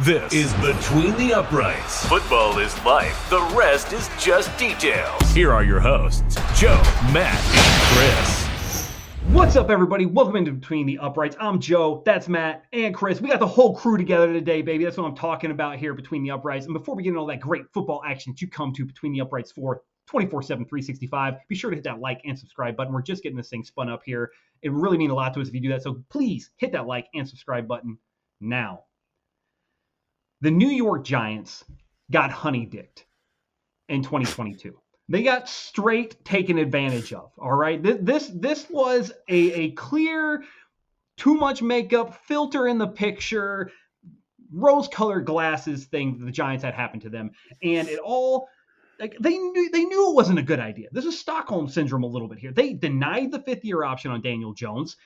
This is Between the Uprights. Football is life. The rest is just details. Here are your hosts, Joe, Matt, and Chris. What's up, everybody? Welcome into Between the Uprights. I'm Joe, that's Matt, and Chris. We got the whole crew together today, baby. That's what I'm talking about here, Between the Uprights. And before we get into all that great football action that you come to Between the Uprights for 24/7, 365, be sure to hit that like and subscribe button. We're just getting this thing spun up here. It really means a lot to us if you do that. So please hit that like and subscribe button now. The New York Giants got honey-dicked in 2022. They got straight taken advantage of, all right? This was a clear, too much makeup, filter in the picture, rose-colored glasses thing that the Giants had happened to them. And it all, like, they knew it wasn't a good idea. This is Stockholm Syndrome a little bit here. They denied the fifth-year option on Daniel Jones.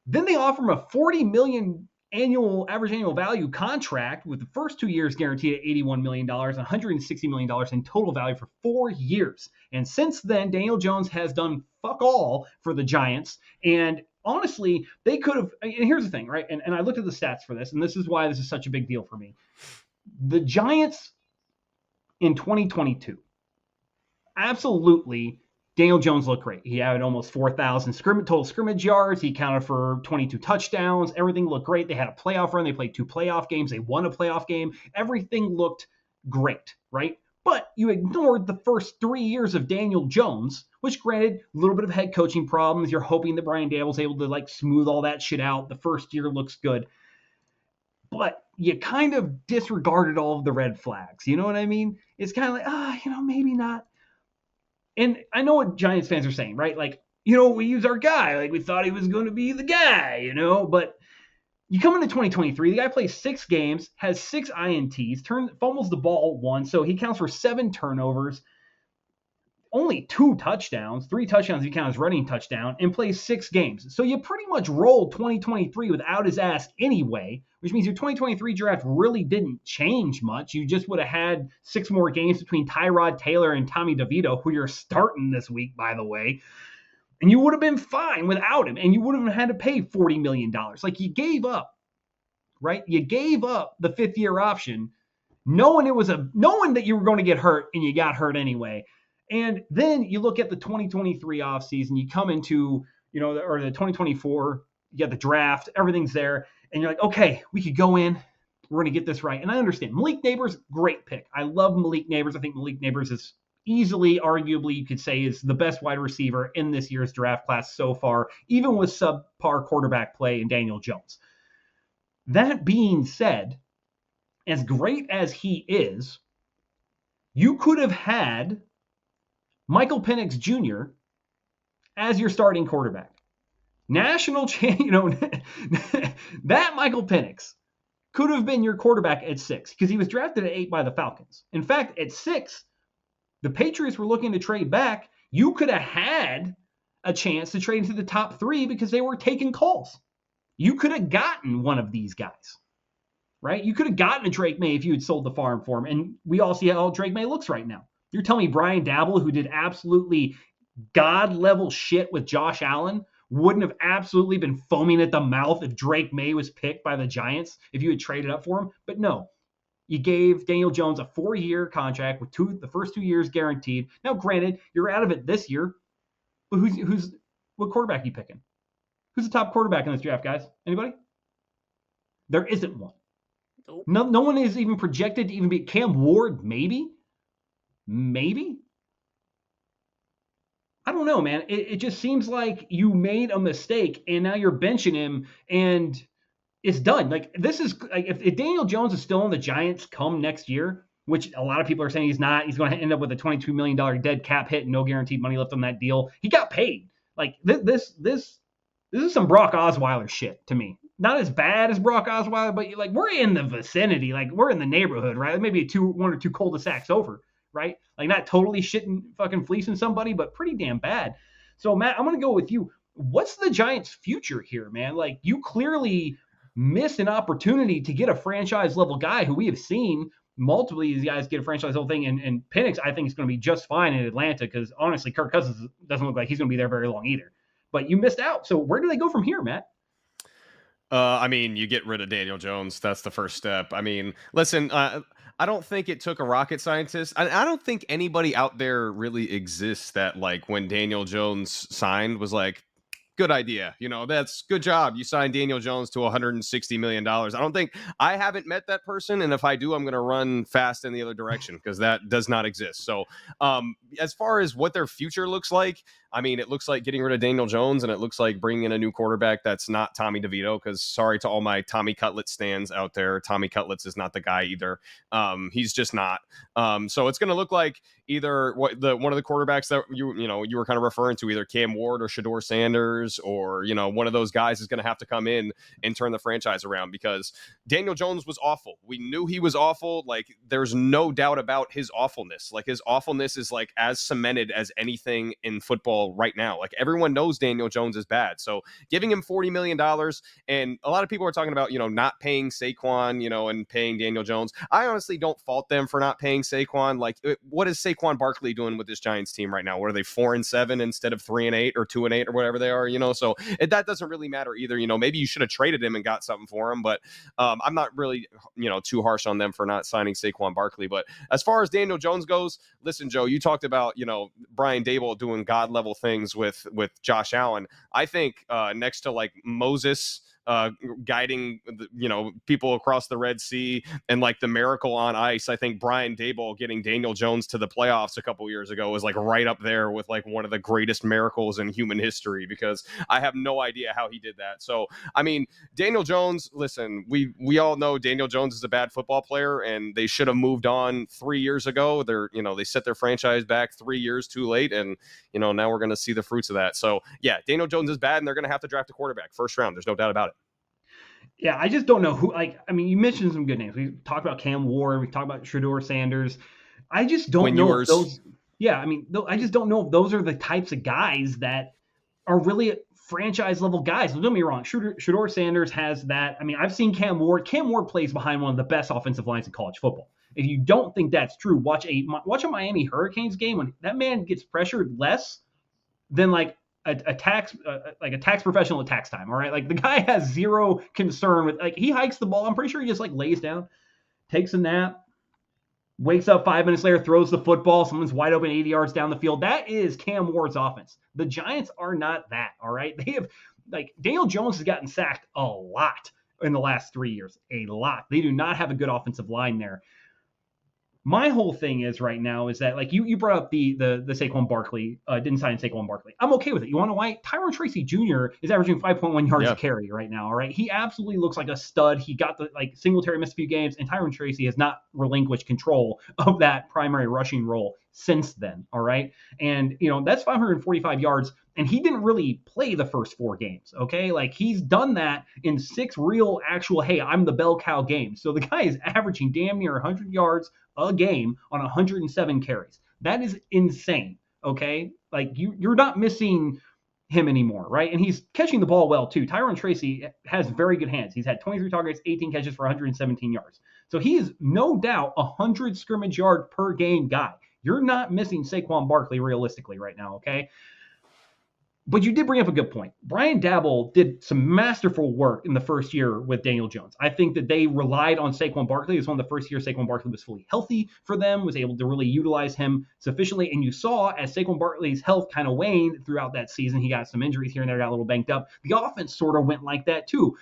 Then they offer him a $40 million average annual value contract with the first 2 years guaranteed at $81 million and $160 million in total value for 4 years. And since then, Daniel Jones has done fuck all for the Giants. And honestly, they could have, and here's the thing, right? And I looked at the stats for this, and this is why this is such a big deal for me. The Giants in 2022, absolutely, Daniel Jones looked great. He had almost 4,000 total scrimmage yards. He counted for 22 touchdowns. Everything looked great. They had a playoff run. They played 2 playoff games. They won a playoff game. Everything looked great, right? But you ignored the first 3 years of Daniel Jones, which granted, a little bit of head coaching problems. You're hoping that Brian Daboll's able to smooth all that shit out. The first year looks good. But you kind of disregarded all of the red flags. You know what I mean? It's kind of like, maybe not. And I know what Giants fans are saying, right? We use our guy. We thought he was going to be the guy, But you come into 2023, the guy plays 6 games, has 6 INTs, fumbles the ball once, so he counts for 7 turnovers, only 2 touchdowns, 3 touchdowns if you count his running touchdown, and plays 6 games. So you pretty much rolled 2023 without his ass anyway, which means your 2023 draft really didn't change much. You just would have had 6 more games between Tyrod Taylor and Tommy DeVito, who you're starting this week, by the way. And you would have been fine without him, and you wouldn't have had to pay $40 million. You gave up, right? You gave up the 5th-year option, knowing that you were going to get hurt, and you got hurt anyway. And then you look at the 2023 offseason, you come into, or the 2024, you got the draft, everything's there, and you're like, okay, we could go in, we're going to get this right. And I understand. Malik Neighbors, great pick. I love Malik Neighbors. I think Malik Neighbors is easily, arguably, you could say, is the best wide receiver in this year's draft class so far, even with subpar quarterback play in Daniel Jones. That being said, as great as he is, you could have had Michael Penix Jr. as your starting quarterback. National champion, that Michael Penix could have been your quarterback at 6 because he was drafted at 8 by the Falcons. In fact, at 6, the Patriots were looking to trade back. You could have had a chance to trade into the top 3 because they were taking calls. You could have gotten one of these guys, right? You could have gotten a Drake Maye if you had sold the farm for him. And we all see how Drake Maye looks right now. You're telling me Brian Daboll, who did absolutely God-level shit with Josh Allen, wouldn't have absolutely been foaming at the mouth if Drake Maye was picked by the Giants if you had traded up for him? But no, you gave Daniel Jones a 4-year contract with the first 2 years guaranteed. Now, granted, you're out of it this year, but what quarterback are you picking? Who's the top quarterback in this draft, guys? Anybody? There isn't one. Nope. No one is even projected to even be Cam Ward, maybe. I don't know, man. It just seems like you made a mistake and now you're benching him and it's done. This is if Daniel Jones is still on the Giants come next year, which a lot of people are saying he's not, he's going to end up with a $22 million dead cap hit and no guaranteed money left on that deal. He got paid. This is some Brock Osweiler shit to me. Not as bad as Brock Osweiler, but we're in the vicinity. We're in the neighborhood, right? Maybe 1 or 2 cul-de-sacs over. Right? Not totally shitting, fucking fleecing somebody, but pretty damn bad. So, Matt, I'm going to go with you. What's the Giants' future here, man? You clearly missed an opportunity to get a franchise-level guy who we have seen multiple of these guys get a franchise-level thing. And Penix, I think, is going to be just fine in Atlanta because, honestly, Kirk Cousins doesn't look like he's going to be there very long either. But you missed out. So where do they go from here, Matt? I mean, you get rid of Daniel Jones. That's the first step. I mean, listen, I don't think it took a rocket scientist. I don't think anybody out there really exists that, like, when Daniel Jones signed, was like, good idea. That's good job. You signed Daniel Jones to $160 million. I don't think I haven't met that person. And if I do, I'm going to run fast in the other direction because that does not exist. So, as far as what their future looks like, I mean, it looks like getting rid of Daniel Jones, and it looks like bringing in a new quarterback that's not Tommy DeVito. Because sorry to all my Tommy Cutlets stands out there, Tommy Cutlets is not the guy either. He's just not. So it's going to look like either one of the quarterbacks that you were kind of referring to, either Cam Ward or Shador Sanders, or one of those guys is going to have to come in and turn the franchise around, because Daniel Jones was awful. We knew he was awful. Like, there's no doubt about his awfulness. Like, his awfulness is like as cemented as anything in football right now. Like, everyone knows Daniel Jones is bad. So giving him $40 million, and a lot of people are talking about not paying Saquon, and paying Daniel Jones. I honestly don't fault them for not paying Saquon. Like, what is Saquon Barkley doing with this Giants team right now? What are they, 4-7 instead of 3-8 or 2-8 or whatever they are? So that doesn't really matter either. Maybe you should have traded him and got something for him, but I'm not really too harsh on them for not signing Saquon Barkley. But as far as Daniel Jones goes, listen, Joe, you talked about Brian Daboll doing god level things with Josh Allen. I think next to like Moses guiding people across the Red Sea, and like the miracle on ice, I think Brian Daboll getting Daniel Jones to the playoffs a couple years ago was like right up there with like one of the greatest miracles in human history, because I have no idea how he did that. So I mean, Daniel Jones, listen, we all know Daniel Jones is a bad football player, and they should have moved on 3 years ago. They set their franchise back 3 years too late, and now we're going to see the fruits of that. So yeah, Daniel Jones is bad, and they're going to have to draft a quarterback first round. There's no doubt about it. Yeah, I just don't know who. Like, I mean, you mentioned some good names. We talked about Cam Ward. We talked about Shador Sanders. I just don't Quinn know if Ewers. those. Yeah, I mean, I just don't know if those are the types of guys that are really franchise level guys. Don't get me wrong. Shador Sanders has that. I mean, I've seen Cam Ward. Cam Ward plays behind one of the best offensive lines in college football. If you don't think that's true, watch a Miami Hurricanes game when that man gets pressured less than like a tax professional at tax time. All right, like the guy has zero concern with, like, he hikes the ball. I'm pretty sure he just like lays down, takes a nap, wakes up 5 minutes later, throws the football. Someone's wide open 80 yards down the field. That is Cam Ward's offense. The Giants are not that. All right, they have, like, Daniel Jones has gotten sacked a lot in the last 3 years, a lot. They do not have a good offensive line there. My whole thing is right now is that, like, you brought up the Saquon Barkley, didn't sign Saquon Barkley. I'm okay with it. You want to know why? Tyrone Tracy Jr. is averaging 5.1 yards a carry right now. All right, he absolutely looks like a stud. He got the, like, Singletary missed a few games, and Tyrone Tracy has not relinquished control of that primary rushing role since then. All right, and that's 545 yards, and he didn't really play the first 4 games. Okay, like, he's done that in 6 real actual, hey, I'm the bell cow games. So the guy is averaging damn near 100 yards a game on 107 carries. That is insane. Okay, like, you're not missing him anymore, right? And he's catching the ball well too. Tyrone Tracy has very good hands. He's had 23 targets, 18 catches for 117 yards. So he is no doubt a 100 scrimmage yard per game guy. You're not missing Saquon Barkley realistically right now, okay? But you did bring up a good point. Brian Daboll did some masterful work in the first year with Daniel Jones. I think that they relied on Saquon Barkley. It was one of the first years Saquon Barkley was fully healthy for them, was able to really utilize him sufficiently. And you saw as Saquon Barkley's health kind of waned throughout that season, he got some injuries here and there, got a little banged up. The offense sort of went like that too.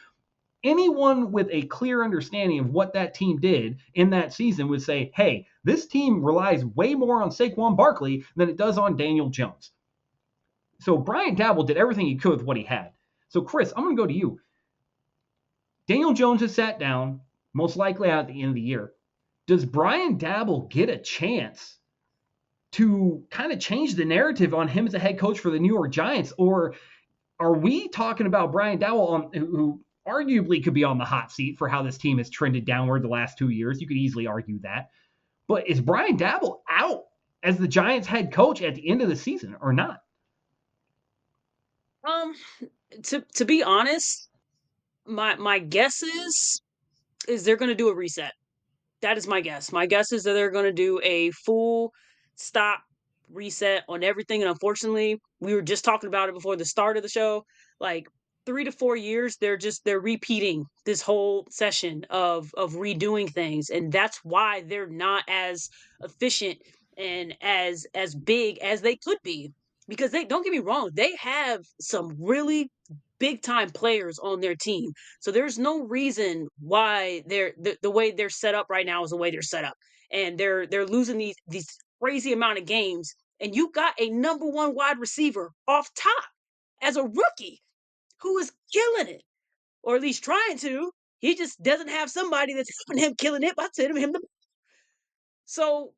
Anyone with a clear understanding of what that team did in that season would say, hey, this team relies way more on Saquon Barkley than it does on Daniel Jones. So Brian Daboll did everything he could with what he had. So, Chris, I'm going to go to you. Daniel Jones has sat down, most likely out at the end of the year. Does Brian Daboll get a chance to kind of change the narrative on him as a head coach for the New York Giants? Or are we talking about Brian Daboll, who arguably could be on the hot seat for how this team has trended downward the last 2 years? You could easily argue that. But is Brian Daboll out as the Giants head coach at the end of the season or not? To be honest, my guess is they're going to do a reset. That is my guess. My guess is that they're going to do a full stop reset on everything. And unfortunately, we were just talking about it before the start of the show. Like, 3 to 4 years, they're repeating this whole session of redoing things, and that's why they're not as efficient and as big as they could be. Because they don't get me wrong, they have some really big time players on their team. So there's no reason why the way they're set up right now is the way they're set up. And they're losing these crazy amount of games, and you got a number one wide receiver off top as a rookie who is killing it, or at least trying to. He just doesn't have somebody that's helping him killing it by sending him the. So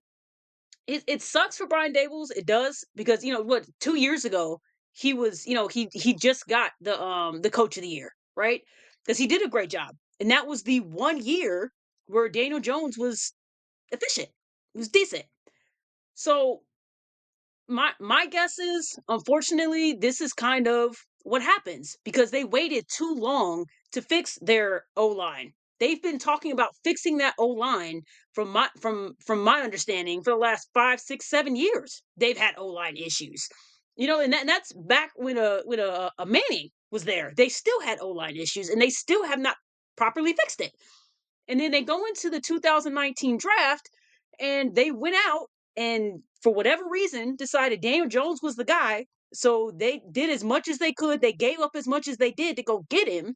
it sucks for Brian Daboll. It does, because what, 2 years ago he was, he just got the coach of the year, right? Because he did a great job, and that was the 1 year where Daniel Jones was efficient. It was decent. So my guess is, unfortunately, this is kind of what happens because they waited too long to fix their O line. They've been talking about fixing that O line from my understanding for the last 5, 6, 7 years. They've had O line issues, and that's back when a Manning was there. They still had O line issues, and they still have not properly fixed it. And then they go into the 2019 draft, and they went out and, for whatever reason, decided Daniel Jones was the guy. So they did as much as they could. They gave up as much as they did to go get him.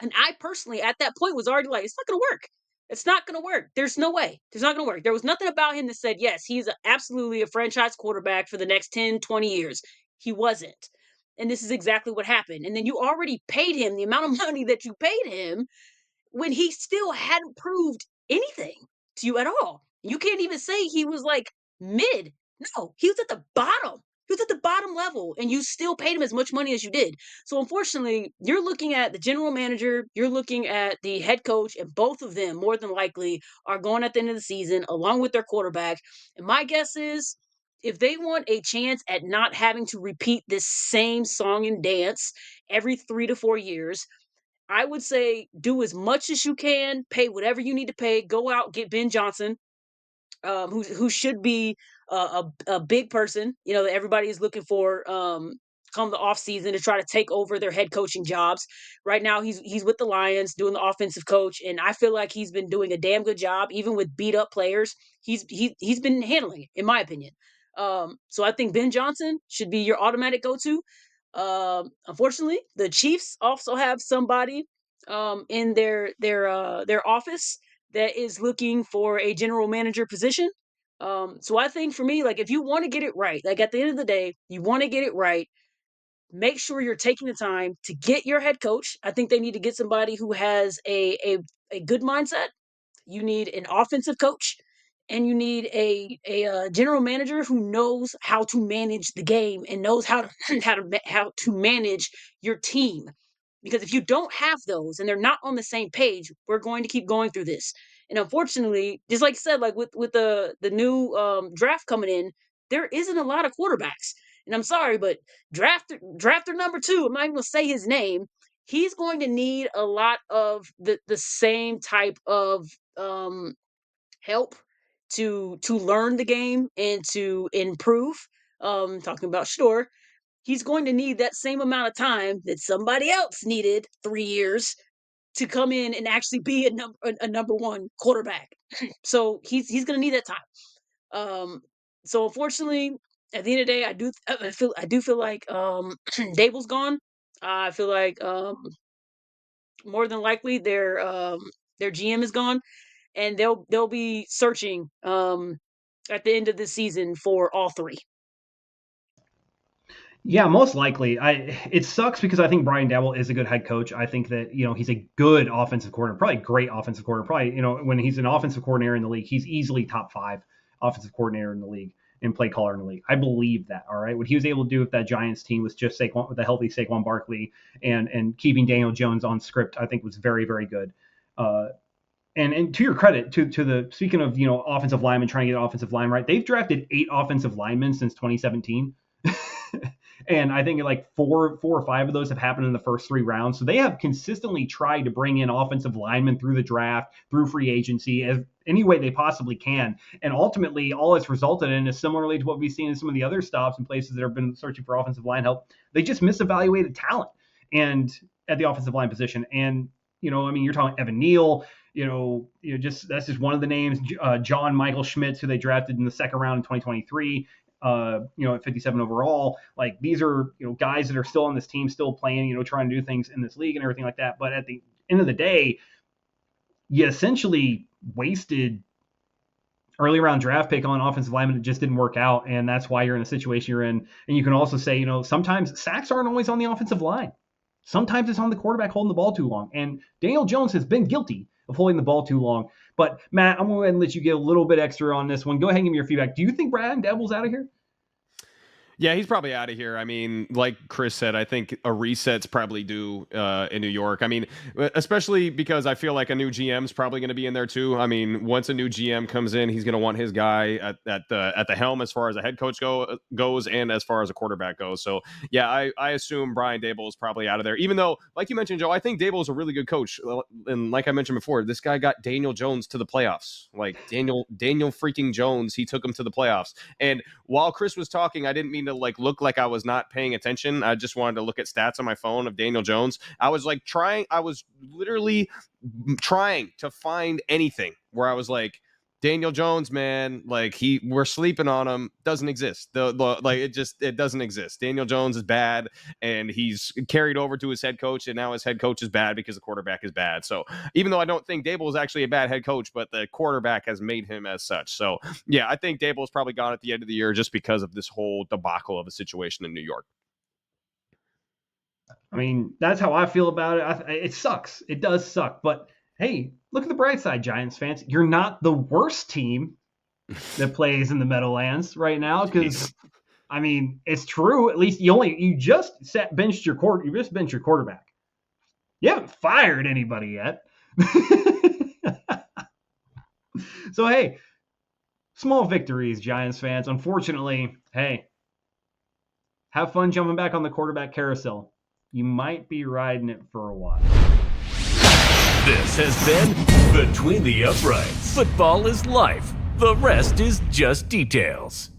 And I personally, at that point, was already like, it's not going to work. It's not going to work. There's no way. It's not going to work. There was nothing about him that said, yes, he's absolutely a franchise quarterback for the next 10, 20 years. He wasn't. And this is exactly what happened. And then you already paid him the amount of money that you paid him when he still hadn't proved anything to you at all. You can't even say he was like mid. No, he was at the bottom. He was at the bottom level, and you still paid him as much money as you did. So unfortunately, you're looking at the general manager, you're looking at the head coach, and both of them more than likely are going at the end of the season along with their quarterback. And my guess is, if they want a chance at not having to repeat this same song and dance every 3 to 4 years, I would say do as much as you can, pay whatever you need to pay, go out, get Ben Johnson, who should be a big person, that everybody is looking for, come the off season to try to take over their head coaching jobs. Right now, he's with the Lions doing the offensive coach, and I feel like he's been doing a damn good job, even with beat up players. He's been handling it, in my opinion. So I think Ben Johnson should be your automatic go to. Unfortunately, the Chiefs also have somebody in their office that is looking for a general manager position. So I think, for me, like, if you want to get it right, like, at the end of the day, you want to get it right, make sure you're taking the time to get your head coach. I think they need to get somebody who has a good mindset. You need an offensive coach, and you need a general manager who knows how to manage the game and knows how to how to manage your team. Because if you don't have those and they're not on the same page, we're going to keep going through this. And unfortunately, just like I said, like with the new draft coming in, there isn't a lot of quarterbacks. And I'm sorry, but drafter number 2, I'm not even gonna say his name. He's going to need a lot of the same type of um, help to learn the game and to improve. Talking about Shador, he's going to need that same amount of time that somebody else needed 3 years to come in and actually be a number one quarterback. So he's going to need that time. So unfortunately, at the end of the day, I do feel like Dable's gone. I feel like more than likely their GM is gone, and they'll be searching at the end of the season for all three. Yeah, most likely. It sucks because I think Brian Daboll is a good head coach. I think that, he's a good offensive coordinator, probably a great offensive coordinator. Probably, when he's an offensive coordinator in the league, he's easily top 5 offensive coordinator in the league and play caller in the league. I believe that. All right, what he was able to do with that Giants team with just Saquon, with a healthy Saquon Barkley and keeping Daniel Jones on script, I think was very, very good. And to your credit, to the speaking of offensive linemen trying to get offensive line right, they've drafted 8 offensive linemen since 2017. And I think like four or five of those have happened in the first 3 rounds. So they have consistently tried to bring in offensive linemen through the draft, through free agency, as any way they possibly can. And ultimately, all it's resulted in is similarly to what we've seen in some of the other stops and places that have been searching for offensive line help. They just misevaluated talent. And at the offensive line position. And, I mean, you're talking Evan Neal, that's just one of the names. John Michael Schmitz, who they drafted in the second round in 2023, at 57 overall. Like, these are, guys that are still on this team, still playing, trying to do things in this league and everything like that. But at the end of the day, you essentially wasted early round draft pick on offensive lineman. It just didn't work out. And that's why you're in the situation you're in. And you can also say, sometimes sacks aren't always on the offensive line. Sometimes it's on the quarterback holding the ball too long. And Daniel Jones has been guilty of holding the ball too long. But Matt, I'm going to go ahead and let you get a little bit extra on this one. Go ahead and give me your feedback. Do you think Brian Daboll's out of here? Yeah, he's probably out of here. I mean, like Chris said, I think a reset's probably due in New York. I mean, especially because I feel like a new GM's probably going to be in there too. I mean, once a new GM comes in, he's going to want his guy at the helm as far as a head coach goes and as far as a quarterback goes. So yeah, I assume Brian Daboll is probably out of there. Even though, like you mentioned, Joe, I think Daboll is a really good coach. And like I mentioned before, this guy got Daniel Jones to the playoffs. Like Daniel freaking Jones, he took him to the playoffs. And while Chris was talking, I didn't mean to look like I was not paying attention. I just wanted to look at stats on my phone of Daniel Jones. I was literally trying to find anything where I was like, Daniel Jones, man, like we're sleeping on him. Doesn't exist. It doesn't exist. Daniel Jones is bad, and he's carried over to his head coach, and now his head coach is bad because the quarterback is bad. So even though I don't think Daboll is actually a bad head coach, but the quarterback has made him as such. So yeah, I think Daboll is probably gone at the end of the year just because of this whole debacle of a situation in New York. I mean, that's how I feel about it. It sucks. It does suck, but hey, look at the bright side, Giants fans. You're not the worst team that plays in the Meadowlands right now, because I mean, it's true. At least you just benched your quarterback. You haven't fired anybody yet. So hey, small victories, Giants fans. Unfortunately, hey, have fun jumping back on the quarterback carousel. You might be riding it for a while. This has been Between the Uprights. Football is life. The rest is just details.